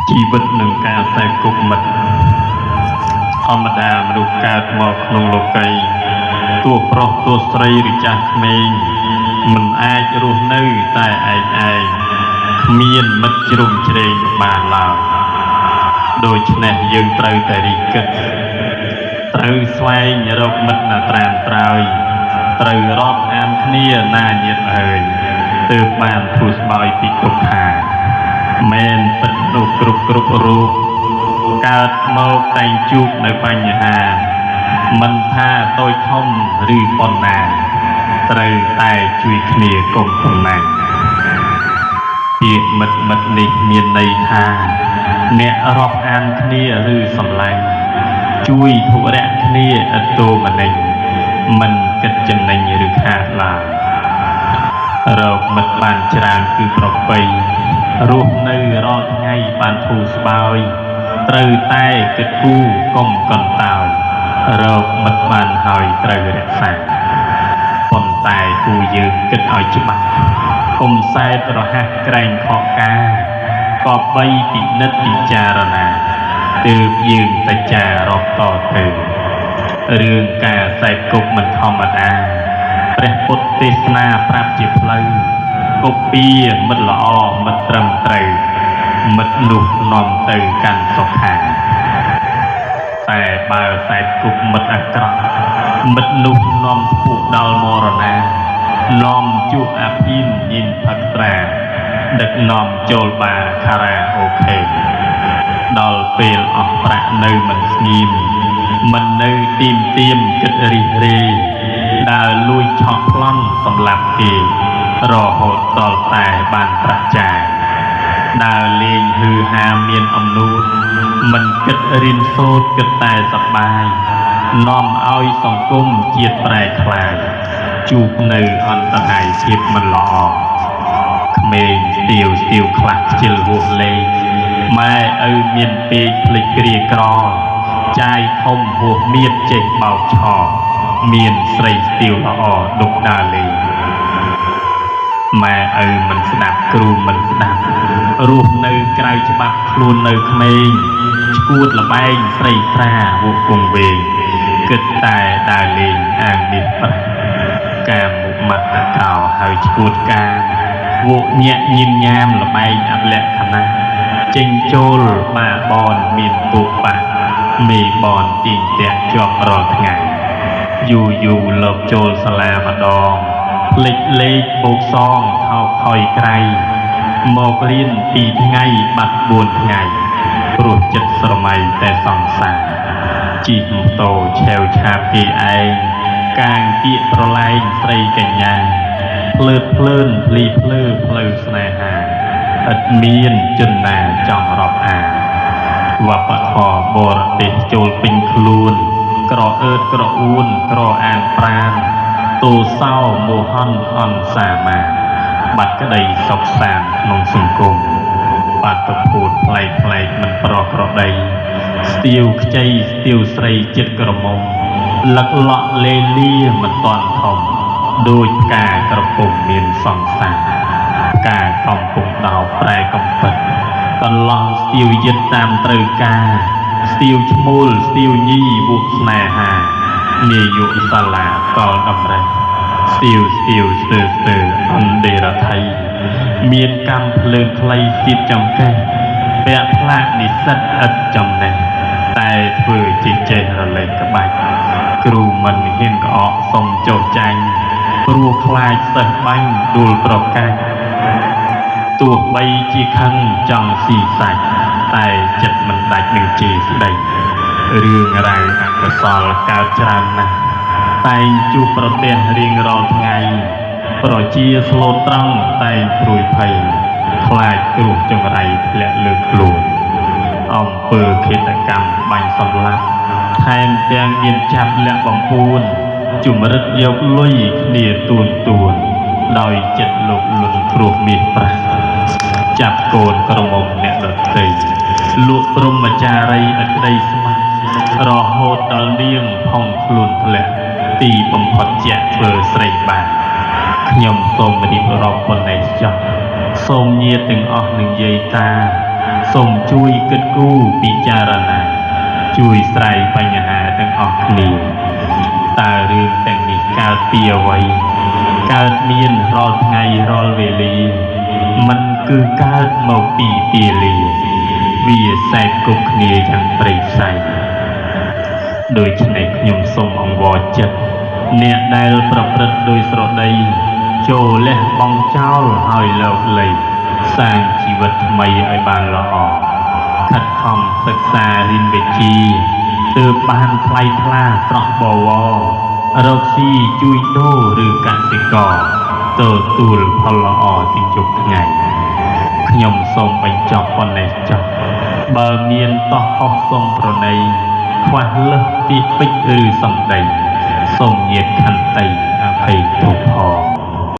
ជីវិតនឹងការខ្សែគុកមិត្តធម្មតាមនុស្សកើតមកក្នុងលោកីទោះប្រុសទោះស្រីឬចាស់ក្មេងមិនអាចរស់នៅតែឯកឯងគ្មានមិត្តជ្រុំជ្រែងបានឡើយដូច្នេះយើងត្រូវតែរីកគិតត្រូវស្វែងរកមិត្តណាត្រានត្រើយត្រូវរាប់អានគ្នាណាញាតិហើយទើបបានធូរស្បើយពីទុក្ខថាមែនពិតនោះគ្រប់រូបកើតមកតែងជួបនៅបញ្ហាមិនថាតូចធំឬប៉ុណ្ណាត្រូវតែជួយគ្នាកុំកំណាញ់ពាក្យមិត្តនេះមានន័យថាអ្នករាប់អានគ្នាឬសម្លាញ់ជួយធុរៈគ្នាឥតទោមនិញមិនគិតចំណេញឬខាតឡើយរកមិត្តបានច្រើនគឺប្រពៃរស់នៅរាល់ថ្ងៃបានធូរស្បើយត្រូវតែគិតគូរកុំកន្តើយរកមិត្តបានហើយត្រូវរក្សាប៉ុន្តែគូយើងគិតឲ្យច្បាស់កុំសែបរហ័សក្រែងខកការក៏បីពិនិត្យពិចារណាទើបយើងតែចារកតទៅរឿងការសែបគុកមិនធម្មតាព្រះពុទ្ធទេសនាប្រាប់ជាផ្លូវកុពីមិត្តល្អមិត្តត្រឹមត្រូវមិត្តនោះនាំទៅកាន់សុខាតែបើសែបគុកមិត្តអាក្រក់មិត្តនោះនាំពួកដល់មរណានាំជួបអាភីនញិនផឹកស្រាដឹកនាំចូលបារខារ៉ាអូខេដល់ពេលអស់ប្រាក់នៅមិនស្ងៀមមិននៅទីមទៀមគិតរិះរេដើរលួចឆក់ប្លន់សម្លាប់គេរហូតដល់តែបានប្រាក់ចាយដើរលេងហឺហាមានអំនួតមិនគិតរៀនសូត្រគិតតែសប្បាយនាំឲ្យសង្គមជាតិប្រែក្លាយជួបនៅអន្តរាយភាពមិនល្អក្មេងស្ទាវខ្លះខ្ជិលហួសលេងម៉ែឪមានពេកភ្លេចគ្រាក្រចាយធំហួសមៀតចេះបោកឆោមានស្រីស្ទាវល្អដុកដើរលេងម៉ែឪមិនស្ដាប់គ្រូមិនស្ដាប់រស់នៅក្រៅច្បាប់ខ្លួននៅក្មេងឈួតលបែងស្រីស្រាវុកគង់វែងគិតតែដើរលេងអាងមាសប្រាក់កាមមុខមាត់តកោហើយឈួតកាវុកញាក់ញៀនញ៉ាមលបែងអត់លក្ខណៈចេញចូលបាបនមានពុកបាក់មេបនទីងតាក់ជាប់រាល់ថ្ងៃយូរលោកចូលសាលាម្ដងភ្លេចលេខបូកសងថោកថយក្រៃមករៀន2ថ្ងៃបាត់4ថ្ងៃព្រោះចិត្តស្រមៃតែសង្សារជិះម៉ូតូឆេវឆាបគេឯងកាងគៀកប្រឡែងស្រីកញ្ញាភ្លើតភ្លើនភ្លីភ្លើផ្លូវស្នេហាឥតមានជនណាចង់រាប់អានវប្បធម៌បរទេសចូលពេញខ្លួនក្រអឺតក្រអួនក្រអានប្រានតូសោមោហន់អន់សាមាបាត់ក្តីសុខសាន្តក្នុងសង្គមបាត់ប្រភូតផ្លែកមិនប្រក្រដីស្ទាវខ្ចីស្ទាវស្រីចិត្តក្រមុំលឹកលក់លេលាមិនតាន់ធំដូចផ្កាក្រពុំមានសង្សារផ្កាកំពុងដោប្រែកំពិតកន្លងស្ទាវយិតតាមត្រូវការស្ទាវឈ្មោលស្ទាវញីវុកស្នេហានាយកសាលាកលដំរេះស្ទាវស្ទើអន្តរថៃមានកម្មភ្លើងខ្លីទៀតចំកេះពាក់ផ្លាកនិស្សិតឥតចំណេះតែធ្វើជាចេះរលែកក្បាច់គ្រូមិនហ៊ានក្អកសុំចុះចាញ់ព្រោះខ្លាចសិស្សបាញ់ដួលប្រកាច់ទោះបីជាខឹងចង់ស៊ីសាច់តែចិត្តមិនដាច់នឹងជេរស្ដីរឿងរ៉ាវអកុសលកើតច្រើនណាស់តែងជួបប្រទះរៀងរាល់ថ្ងៃប្រជាស្លូតត្រង់តែងព្រួយភ័យខ្លាចគ្រោះចង្រៃធ្លាក់លើខ្លួនអំពើឃាតកម្មបាញ់សម្លាប់ថែមទាំងមានចាប់លាក់បំពួនជំរិតយកលុយគ្នាទួនដោយចិត្តលោកលន់គ្រោះមាសប្រាស់ចាប់កូនក្រមុំអ្នកដទៃលក់ព្រហ្មចារីឥតក្តីស្មាត់រហូតដល់នាងផុងខ្លួនធ្លាក់ទីបំផុតជាធ្វើស្រីបានខ្ញុំសូមរៀបរាប់ប៉ុណ្ណេះចុះសូមញាតិទាំងអស់នឹងយាយតា សូមជួយគិតគូរពិចារណាជួយស្រាយបញ្ហាទាំងអស់គ្នាតើរឿងទាំងនេះកើតពីអ្វីកើតមានរាល់ថ្ងៃរាល់វេលាมันគឺកើតមកពីពាលាវាសែកគប់គ្នាយ៉ាងព្រៃផ្សៃដូច្នេះខ្ញុំសូមអង្វរចិត្តអ្នកដែលប្រព្រឹត្តដោយស្រដីចូលលះបង់ចោលហើយលោកលៃសាងជីវិតថ្មីឲ្យបានល្អខិតខំសិក្សារៀនវិជ្ជាទើបបានថ្លៃថ្លាស្រស់បវររកស៊ីជួយដូរឬកសិករទទួលផលល្អទីជប់ថ្ងៃខ្ញុំសូមបញ្ចប់ប៉ុណ្ណេះចុះបើមានតោះខុសសូមប្រណីខ្វះលើសទីពេចឬសំដីសូមញាតខន្តីអភ័យទោសផង